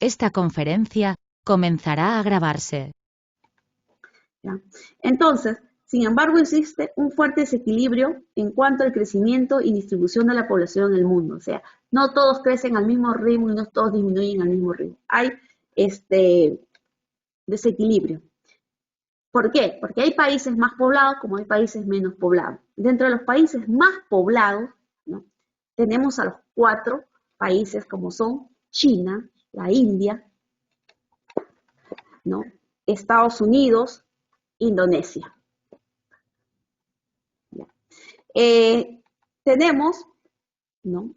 Esta conferencia comenzará a grabarse. ¿Ya? Entonces, sin embargo, existe un fuerte desequilibrio en cuanto al crecimiento y distribución de la población en el mundo. O sea, no todos crecen al mismo ritmo y no todos disminuyen al mismo ritmo. Hay desequilibrio. ¿Por qué? Porque hay países más poblados como hay países menos poblados. Dentro de los países más poblados, ¿no?, tenemos a los 4 países como son China, la India, ¿no?, Estados Unidos, Indonesia. Tenemos, ¿no?,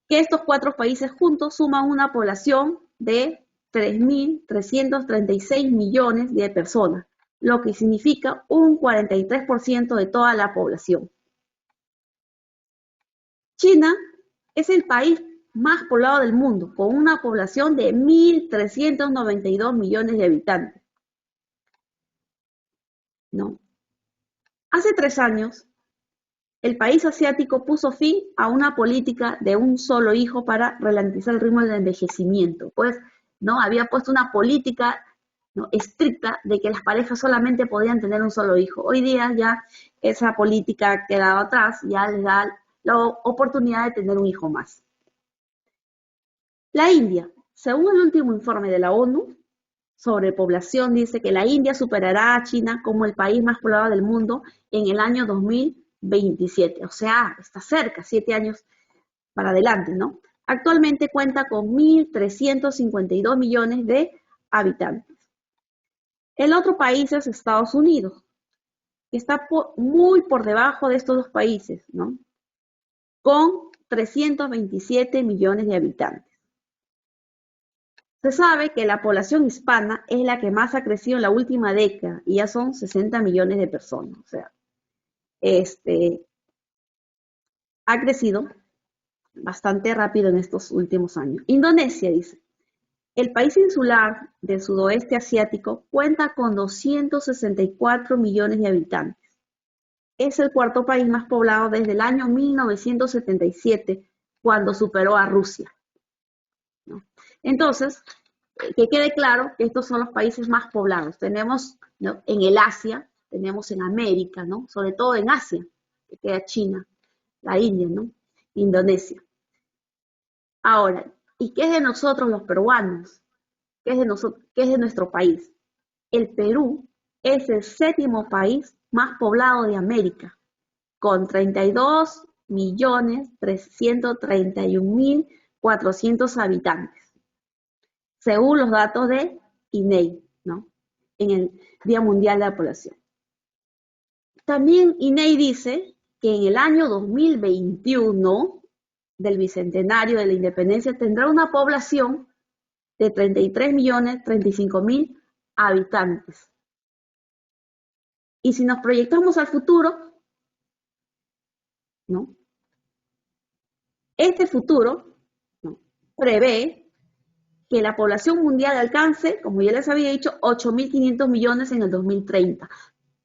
que estos 4 países juntos suman una población de 3.336 millones de personas, lo que significa un 43% de toda la población. China es el país más poblado del mundo, con una población de 1.392 millones de habitantes, ¿no? Hace 3 años, el país asiático puso fin a una política de un solo hijo para ralentizar el ritmo del envejecimiento, pues, ¿no?, había puesto una política, ¿no?, estricta de que las parejas solamente podían tener un solo hijo. Hoy día ya esa política ha quedado atrás, ya les da la oportunidad de tener un hijo más. La India, según el último informe de la ONU sobre población, dice que la India superará a China como el país más poblado del mundo en el año 2027. O sea, está cerca, 7 años para adelante, ¿no? Actualmente cuenta con 1.352 millones de habitantes. El otro país es Estados Unidos, que está muy por debajo de estos 2 países, ¿no?, con 327 millones de habitantes. Se sabe que la población hispana es la que más ha crecido en la última década y ya son 60 millones de personas. O sea, ha crecido bastante rápido en estos últimos años. Indonesia, dice, el país insular del sudoeste asiático cuenta con 264 millones de habitantes. Es el 4º país más poblado desde el año 1977, cuando superó a Rusia, ¿no? Entonces, que quede claro que estos son los países más poblados. Tenemos, ¿no?, en el Asia, tenemos en América, ¿no?, sobre todo en Asia, que queda China, la India, ¿no?, Indonesia. Ahora, ¿y qué es de nosotros los peruanos? ¿Qué es de nuestro país? El Perú es el 7º país más poblado de América, con 32.331.400 habitantes, según los datos de INEI, ¿no?, en el Día Mundial de la Población. También INEI dice que en el año 2021, del bicentenario de la independencia, tendrá una población de 33.035.000 habitantes. Y si nos proyectamos al futuro, ¿no?, este futuro, ¿no?, prevé que la población mundial alcance, como ya les había dicho, 8.500 millones en el 2030.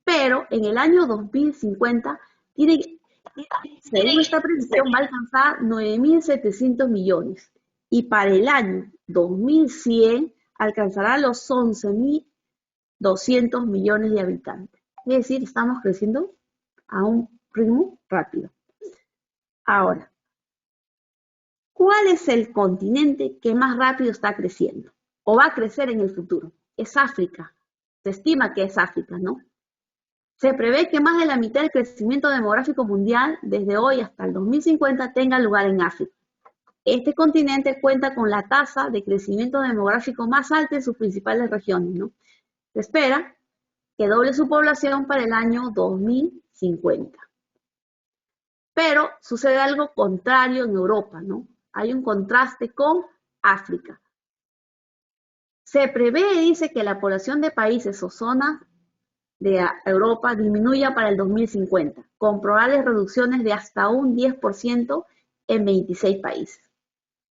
Pero en el año 2050, según esta predicción, va a alcanzar 9.700 millones. Y para el año 2100 alcanzará los 11.200 millones de habitantes. Es decir, estamos creciendo a un ritmo rápido. Ahora, ¿cuál es el continente que más rápido está creciendo o va a crecer en el futuro? Es África. Se estima que es África, ¿no? Se prevé que más de la mitad del crecimiento demográfico mundial desde hoy hasta el 2050 tenga lugar en África. Este continente cuenta con la tasa de crecimiento demográfico más alta en sus principales regiones, ¿no? Se espera que doble su población para el año 2050. Pero sucede algo contrario en Europa, ¿no? Hay un contraste con África. Se prevé, dice, que la población de países o zonas de Europa disminuya para el 2050, con probables reducciones de hasta un 10% en 26 países.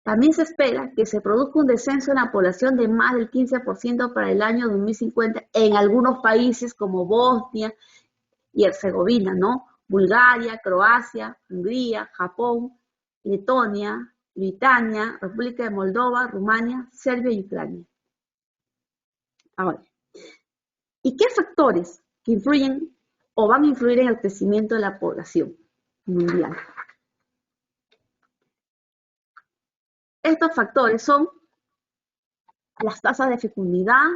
También se espera que se produzca un descenso en la población de más del 15% para el año 2050 en algunos países como Bosnia y Herzegovina, ¿no?, Bulgaria, Croacia, Hungría, Japón, Letonia, Lituania, República de Moldova, Rumania, Serbia y Ucrania. Ahora, ¿y qué factores que influyen o van a influir en el crecimiento de la población mundial? Estos factores son las tasas de fecundidad,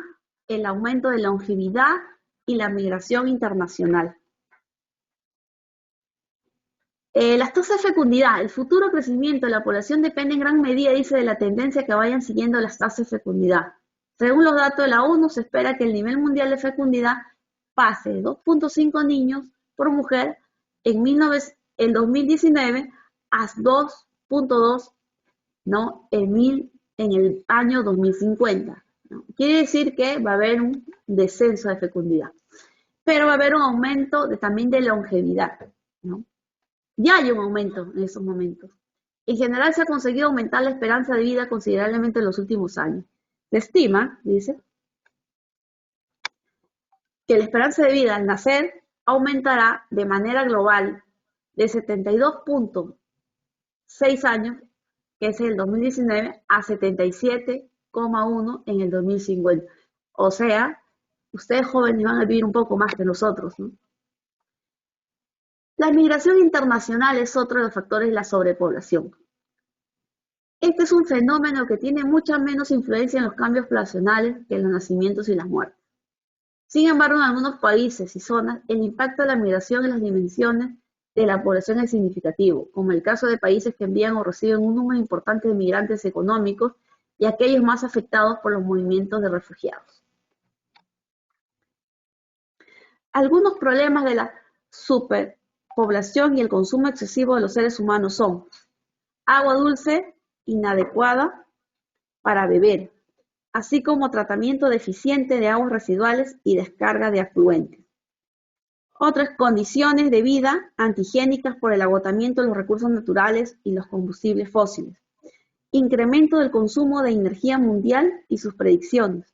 el aumento de longevidad y la migración internacional. Las tasas de fecundidad, el futuro crecimiento de la población depende en gran medida, dice, de la tendencia que vayan siguiendo las tasas de fecundidad. Según los datos de la ONU, se espera que el nivel mundial de fecundidad pase de 2.5 niños por mujer en 2019 a 2.2, ¿no? en el año 2050. ¿No? Quiere decir que va a haber un descenso de fecundidad, pero va a haber un aumento también de longevidad, ¿no? Ya hay un aumento en esos momentos. En general se ha conseguido aumentar la esperanza de vida considerablemente en los últimos años. Se estima, dice, que la esperanza de vida al nacer aumentará de manera global de 72.6 años, que es el 2019, a 77,1 en el 2050. O sea, ustedes jóvenes van a vivir un poco más que nosotros, ¿no? La migración internacional es otro de los factores de la sobrepoblación. Este es un fenómeno que tiene mucha menos influencia en los cambios poblacionales que en los nacimientos y las muertes. Sin embargo, en algunos países y zonas, el impacto de la migración en las dimensiones de la población es significativo, como el caso de países que envían o reciben un número importante de migrantes económicos y aquellos más afectados por los movimientos de refugiados. Algunos problemas de la superpoblación y el consumo excesivo de los seres humanos son agua dulce inadecuada para beber, así como tratamiento deficiente de aguas residuales y descarga de afluentes. Otras condiciones de vida antihigiénicas por el agotamiento de los recursos naturales y los combustibles fósiles. Incremento del consumo de energía mundial y sus predicciones.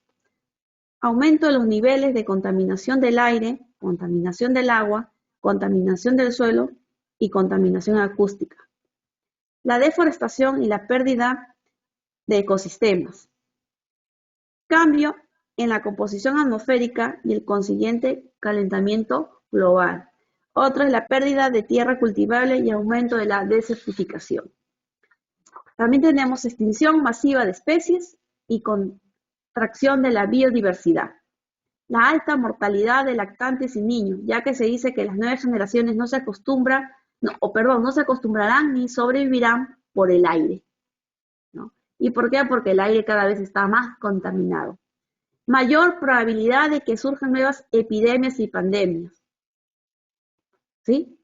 Aumento de los niveles de contaminación del aire, contaminación del agua, contaminación del suelo y contaminación acústica. La deforestación y la pérdida de ecosistemas. Cambio en la composición atmosférica y el consiguiente calentamiento global. Otra es la pérdida de tierra cultivable y aumento de la desertificación. También tenemos extinción masiva de especies y contracción de la biodiversidad. La alta mortalidad de lactantes y niños, ya que se dice que las nuevas generaciones no se acostumbrarán ni sobrevivirán por el aire, ¿no? ¿Y por qué? Porque el aire cada vez está más contaminado. Mayor probabilidad de que surjan nuevas epidemias y pandemias. ¿Sí?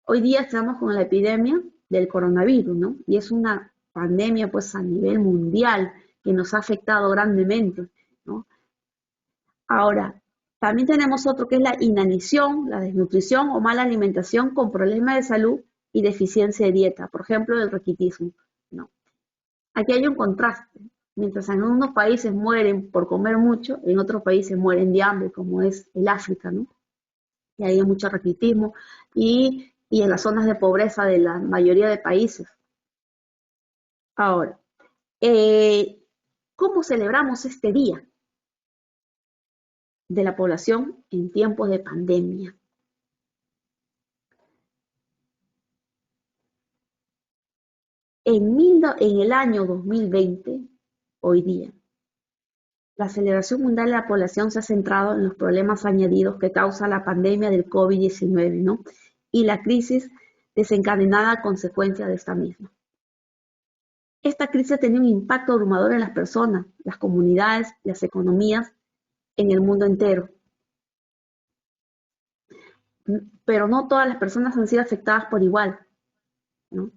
Hoy día estamos con la epidemia del coronavirus, ¿no? Y es una pandemia pues a nivel mundial que nos ha afectado grandemente, ¿no? Ahora, también tenemos otro que es la inanición, la desnutrición o mala alimentación con problemas de salud y deficiencia de dieta, por ejemplo, el raquitismo, ¿no? Aquí hay un contraste. Mientras en unos países mueren por comer mucho, en otros países mueren de hambre, como es el África, ¿no? Y hay mucho raquitismo y en las zonas de pobreza de la mayoría de países. Ahora, ¿cómo celebramos este día de la población en tiempos de pandemia? En el año 2020, hoy día, la celebración mundial de la población se ha centrado en los problemas añadidos que causa la pandemia del COVID-19, ¿no? Y la crisis desencadenada a consecuencia de esta misma. Esta crisis ha tenido un impacto abrumador en las personas, las comunidades, las economías en el mundo entero. Pero no todas las personas han sido afectadas por igual, ¿no?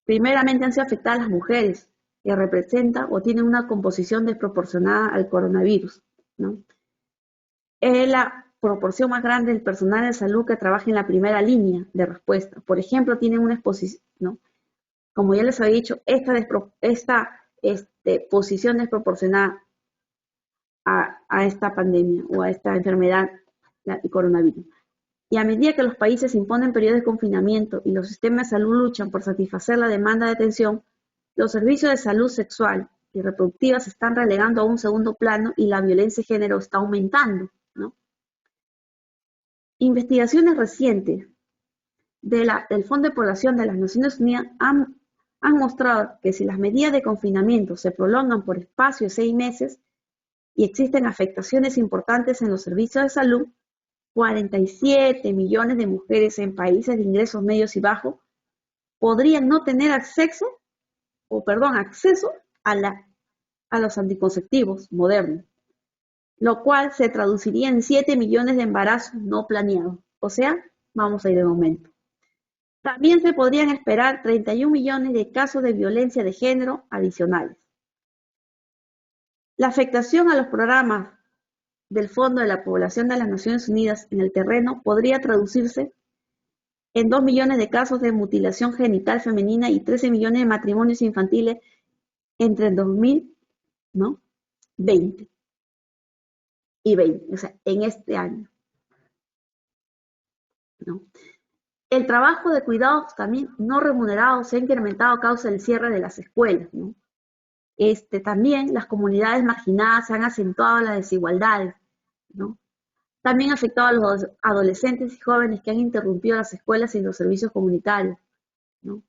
Primeramente han sido afectadas las mujeres, que representan o tienen una composición desproporcionada al coronavirus, ¿no? Es la proporción más grande del personal de salud que trabaja en la primera línea de respuesta. Por ejemplo, tienen una exposición, ¿no? Como ya les había dicho, esta posición desproporcionada a esta pandemia o a esta enfermedad, el coronavirus. Y a medida que los países imponen periodos de confinamiento y los sistemas de salud luchan por satisfacer la demanda de atención, los servicios de salud sexual y reproductiva se están relegando a un segundo plano y la violencia de género está aumentando, ¿no? Investigaciones recientes del Fondo de Población de las Naciones Unidas han mostrado que si las medidas de confinamiento se prolongan por espacio de 6 meses y existen afectaciones importantes en los servicios de salud, 47 millones de mujeres en países de ingresos medios y bajos podrían no tener acceso a los anticonceptivos modernos, lo cual se traduciría en 7 millones de embarazos no planeados. O sea, vamos a ir de aumento. También se podrían esperar 31 millones de casos de violencia de género adicionales. La afectación a los programas del Fondo de la Población de las Naciones Unidas en el terreno podría traducirse en 2 millones de casos de mutilación genital femenina y 13 millones de matrimonios infantiles entre el 2000, ¿no? 20 y 20, o sea, en este año, ¿no? El trabajo de cuidados también no remunerados se ha incrementado a causa del cierre de las escuelas, ¿no? También las comunidades marginadas se han acentuado las desigualdades, ¿no? También ha afectado a los adolescentes y jóvenes que han interrumpido las escuelas y los servicios comunitarios, ¿no?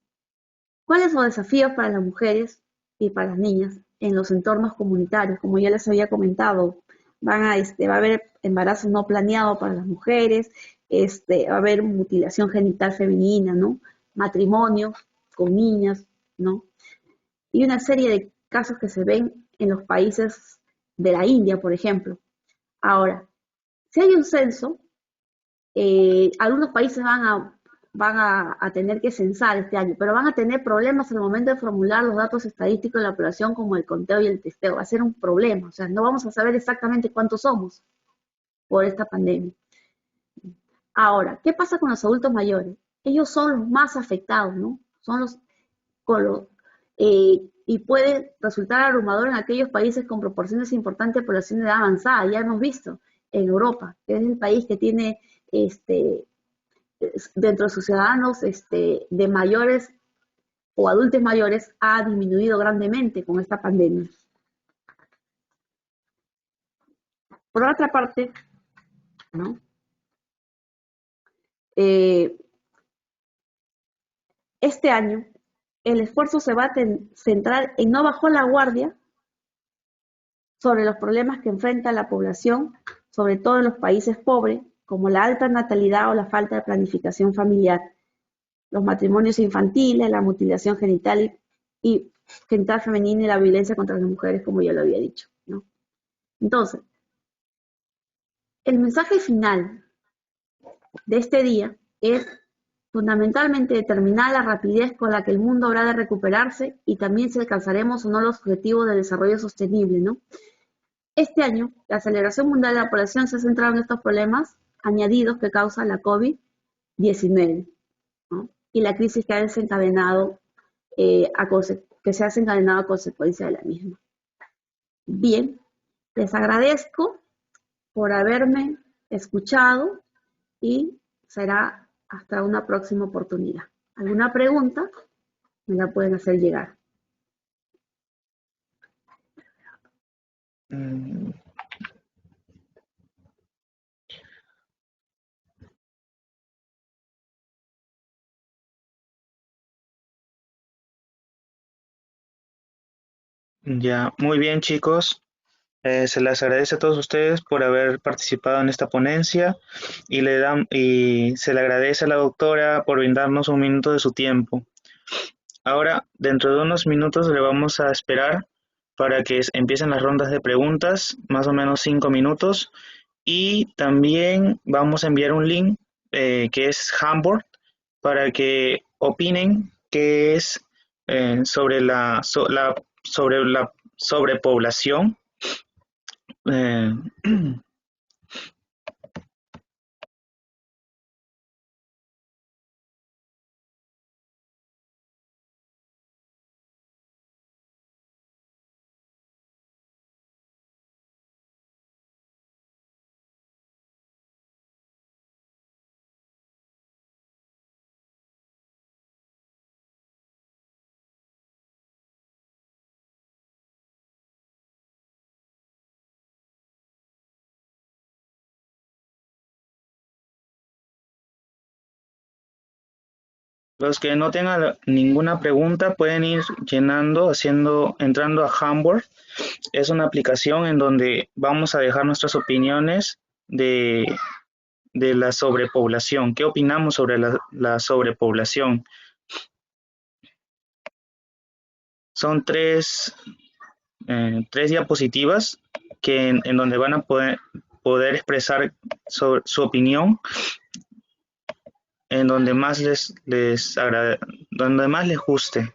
¿Cuáles son los desafíos para las mujeres y para las niñas en los entornos comunitarios? Como ya les había comentado, va a haber embarazos no planeados para las mujeres, va a haber mutilación genital femenina, ¿no? Matrimonios con niñas, ¿no? Y una serie de casos que se ven en los países de la India, por ejemplo. Ahora, si hay un censo, algunos países van a tener que censar este año, pero van a tener problemas en el momento de formular los datos estadísticos de la población como el conteo y el testeo. Va a ser un problema, o sea, no vamos a saber exactamente cuántos somos por esta pandemia. Ahora, ¿qué pasa con los adultos mayores? Ellos son los más afectados, ¿no? Son y puede resultar abrumador en aquellos países con proporciones importantes de población de edad avanzada. Ya hemos visto en Europa, que es el país que tiene dentro de sus ciudadanos de mayores o adultos mayores ha disminuido grandemente con esta pandemia. Por otra parte, ¿no? Este año el esfuerzo se va a centrar en no bajar la guardia sobre los problemas que enfrenta la población, sobre todo en los países pobres, como la alta natalidad o la falta de planificación familiar, los matrimonios infantiles, la mutilación genital femenina y la violencia contra las mujeres, como ya lo había dicho, ¿no? Entonces, el mensaje final de este día es fundamentalmente determinar la rapidez con la que el mundo habrá de recuperarse y también si alcanzaremos o no los objetivos de desarrollo sostenible, ¿no? Este año, la aceleración mundial de la población se ha centrado en estos problemas añadidos que causa la COVID-19, ¿no? Y la crisis que se ha desencadenado a consecuencia de la misma. Bien, les agradezco por haberme escuchado y será hasta una próxima oportunidad. ¿Alguna pregunta? Me la pueden hacer llegar. Mm, Ya, muy bien, chicos. Se les agradece a todos ustedes por haber participado en esta ponencia y se le agradece a la doctora por brindarnos un minuto de su tiempo. Ahora, dentro de unos minutos le vamos a esperar para que empiecen las rondas de preguntas, más o menos 5 minutos, y también vamos a enviar un link que es Jamboard para que opinen qué es sobre la sobrepoblación. Eh, Los que no tengan ninguna pregunta pueden ir entrando a Jamboard. Es una aplicación en donde vamos a dejar nuestras opiniones de la sobrepoblación. ¿Qué opinamos sobre la sobrepoblación? Son tres diapositivas en donde van a poder expresar sobre su opinión en donde más donde más les guste.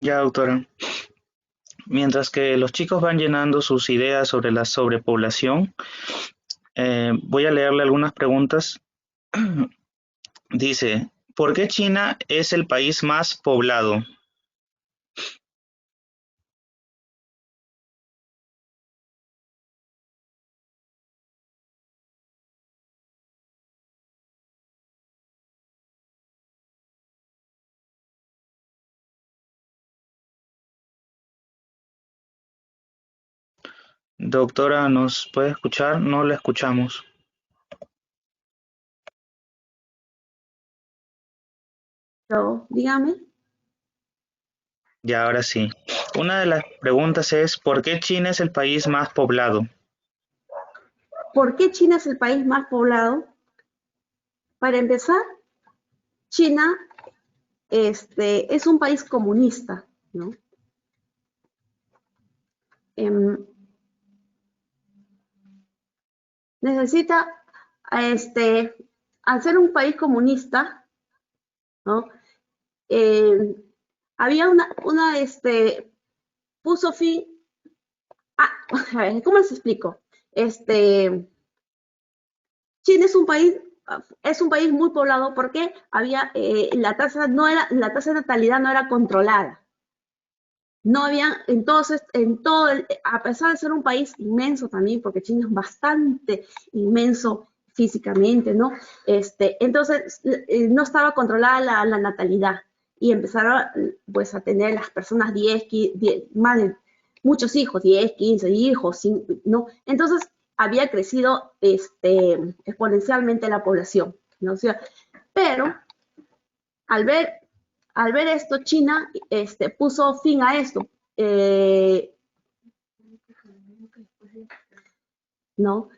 Ya, doctora. Mientras que los chicos van llenando sus ideas sobre la sobrepoblación, voy a leerle algunas preguntas. Dice, ¿por qué China es el país más poblado? Doctora, ¿nos puede escuchar? No la escuchamos. Pero, dígame, Ya, ahora sí. Una de las preguntas es, ¿por qué China es el país más poblado? ¿por qué China es el país más poblado? Para empezar, China es un país comunista, ¿no? Em, necesita, este, al ser un país comunista, ¿no? Eh, había puso fin, a ver, ¿cómo les explico? China es un país muy poblado porque había, la tasa de natalidad no era controlada. No había, entonces, a pesar de ser un país inmenso también, porque China es bastante inmenso físicamente, ¿no? Entonces, no estaba controlada la natalidad y empezaron, pues, a tener las personas 10, más de muchos hijos, 10, 15 hijos, ¿no? Entonces, había crecido exponencialmente la población, ¿no? O sea, pero al ver, al ver esto, China puso fin a esto. eh, ¿No?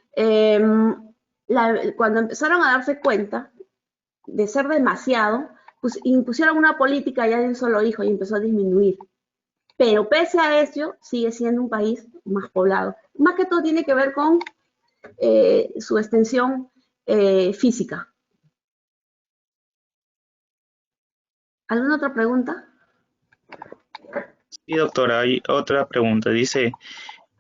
Cuando empezaron a darse cuenta de ser demasiado, pues impusieron una política ya de un solo hijo y empezó a disminuir. Pero pese a eso, sigue siendo un país más poblado. Más que todo tiene que ver con su extensión física. ¿Alguna otra pregunta? Sí, doctora, hay otra pregunta. Dice,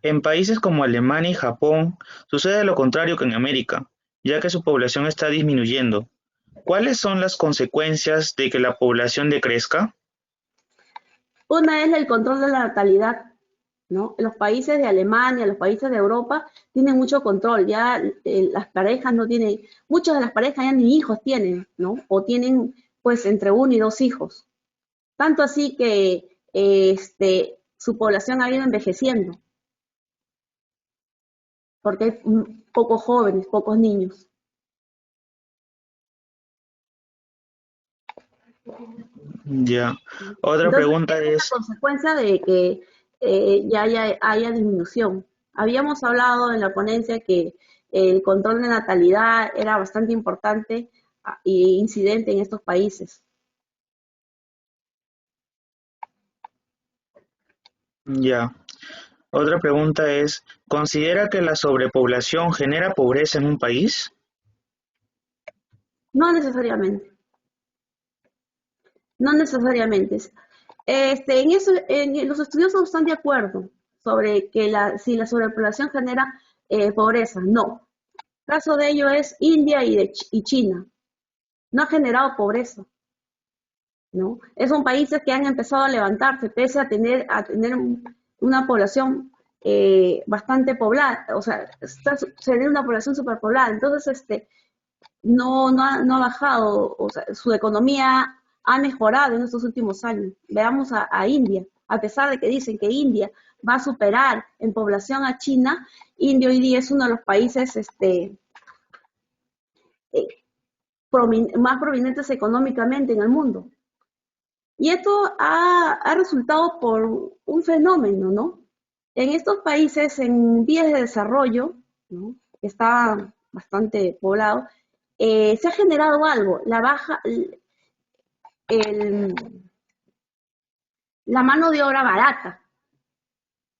en países como Alemania y Japón sucede lo contrario que en América, ya que su población está disminuyendo. ¿Cuáles son las consecuencias de que la población decrezca? Una es el control de la natalidad, ¿no? Los países de Alemania, los países de Europa tienen mucho control, ya las parejas no tienen, muchas de las parejas ya ni hijos tienen, ¿no? O tienen pues entre 1 y 2 hijos. Tanto así que su población ha ido envejeciendo. porque hay pocos jóvenes, pocos niños. Ya. Otra Entonces, pregunta esa es es, la consecuencia de que ya haya disminución. Habíamos hablado en la ponencia que el control de natalidad era bastante importante e incidente en estos países. ya. Otra pregunta es, ¿considera que la sobrepoblación genera pobreza en un país? No necesariamente, no necesariamente. En eso, los estudiosos están de acuerdo sobre que si la sobrepoblación genera pobreza. No. Caso de ello es India y China. No ha generado pobreza, ¿no? Son países que han empezado a levantarse pese a tener una población bastante poblada, o sea, tener una población superpoblada. Entonces, no ha bajado, o sea, su economía ha mejorado en estos últimos años. Veamos a India, a pesar de que dicen que India va a superar en población a China, India hoy día es uno de los países eh, más prominentes económicamente en el mundo. Y esto ha resultado por un fenómeno, ¿no? En estos países en vías de desarrollo, ¿no? Que está bastante poblado, se ha generado algo, el- la mano de obra barata,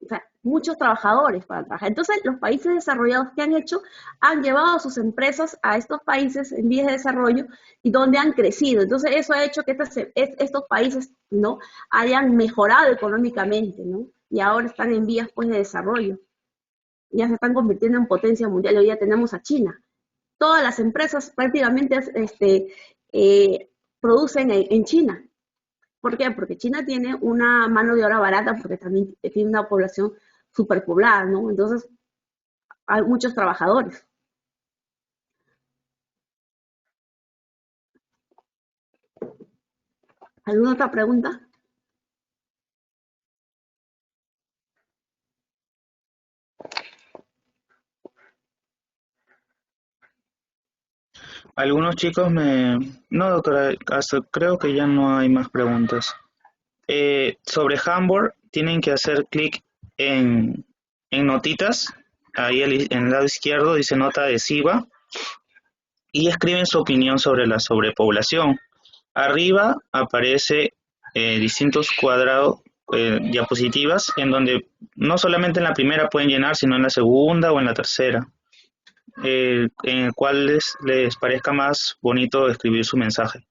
o sea, muchos trabajadores para trabajar. Entonces, los países desarrollados, ¿que han hecho? Han llevado a sus empresas a estos países en vías de desarrollo y donde han crecido. Entonces, eso ha hecho que estos países, ¿no? Hayan mejorado económicamente, ¿no? Y ahora están en vías, pues, de desarrollo. Ya se están convirtiendo en potencia mundial. Hoy día tenemos a China. Todas las empresas prácticamente eh, producen en China. ¿Por qué? Porque China tiene una mano de obra barata, porque también tiene una población superpoblada, ¿no? Entonces, hay muchos trabajadores. ¿Alguna otra pregunta? Algunos chicos me... No, doctora, creo que ya no hay más preguntas. Sobre Hamburg, tienen que hacer clic en notitas. Ahí en el lado izquierdo dice nota adhesiva y escriben su opinión sobre la sobrepoblación. Arriba aparece distintos cuadrados, diapositivas, en donde no solamente en la primera pueden llenar, sino en la segunda o en la tercera, en el cual les parezca más bonito escribir su mensaje.